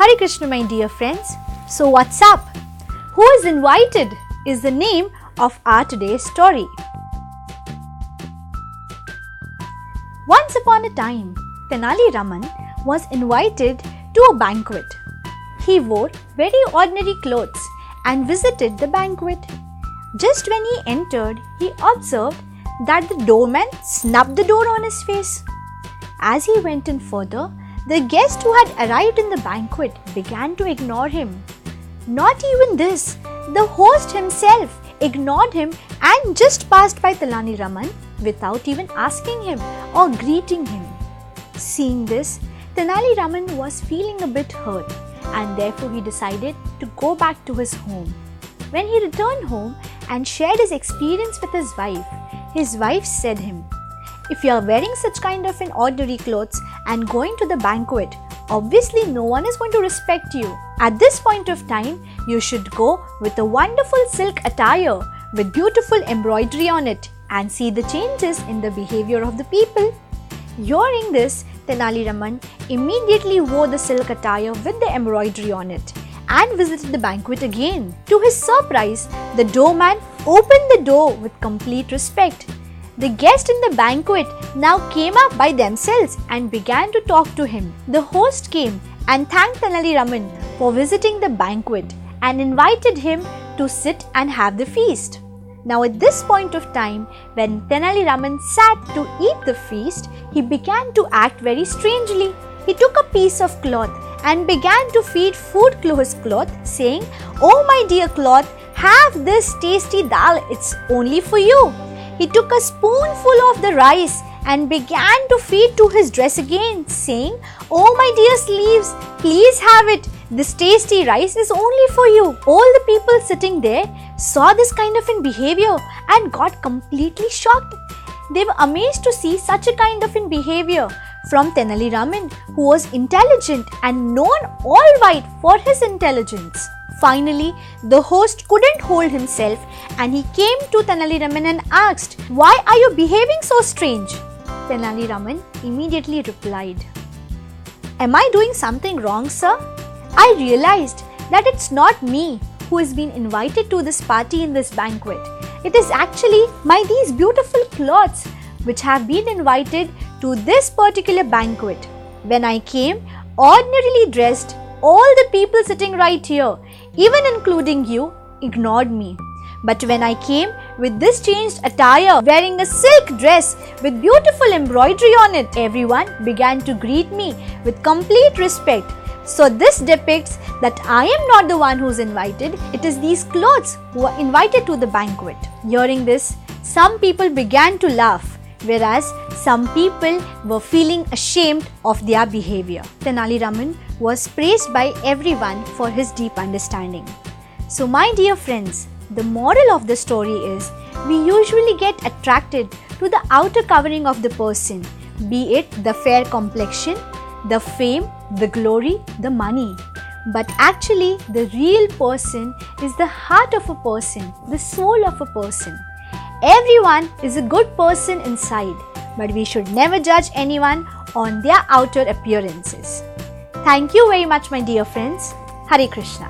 Hare Krishna, my dear friends. So what's up? Who is invited is the name of our today's story. Once upon a time, Tenali Raman was invited to a banquet. He wore very ordinary clothes and visited the banquet. Just when he entered, he observed that the doorman snubbed the door on his face. As he went in further, the guest who had arrived in the banquet began to ignore him. Not even this, the host himself ignored him and just passed by Tenali Raman without even asking him or greeting him. Seeing this, Tenali Raman was feeling a bit hurt and therefore he decided to go back to his home. When he returned home and shared his experience with his wife said him, "If you are wearing such kind of an ordinary clothes and going to the banquet, obviously no one is going to respect you. At this point of time, you should go with a wonderful silk attire with beautiful embroidery on it and see the changes in the behavior of the people." Hearing this, Tenali Raman immediately wore the silk attire with the embroidery on it and visited the banquet again. To his surprise, the doorman opened the door with complete respect. The guests in the banquet now came up by themselves and began to talk to him. The host came and thanked Tenali Raman for visiting the banquet and invited him to sit and have the feast. Now at this point of time, when Tenali Raman sat to eat the feast, he began to act very strangely. He took a piece of cloth and began to feed food to his cloth, saying, "Oh my dear cloth, have this tasty dal, it's only for you." He took a spoonful of the rice and began to feed to his dress again, saying, "Oh my dear sleeves, please have it. This tasty rice is only for you." All the people sitting there saw this kind of behavior and got completely shocked. They were amazed to see such a kind of behavior from Tenali Raman, who was intelligent and known all white for his intelligence. Finally, the host couldn't hold himself and he came to Tenali Raman and asked, "Why are you behaving so strange?" Tenali Raman immediately replied, "Am I doing something wrong, sir? I realized that it's not me who has been invited to this party in this banquet. It is actually these beautiful clothes which have been invited to this particular banquet. When I came, ordinarily dressed, all the people sitting right here, even including you, ignored me. But when I came with this changed attire, wearing a silk dress with beautiful embroidery on it, everyone began to greet me with complete respect. So this depicts that I am not the one who's invited, it is these clothes who are invited to the banquet." Hearing this, some people began to laugh, whereas some people were feeling ashamed of their behavior. Tenali Raman was praised by everyone for his deep understanding. So my dear friends, the moral of the story is we usually get attracted to the outer covering of the person, be it the fair complexion, the fame, the glory, the money. But actually the real person is the heart of a person, the soul of a person. Everyone is a good person inside, but we should never judge anyone on their outer appearances. Thank you very much, my dear friends. Hare Krishna.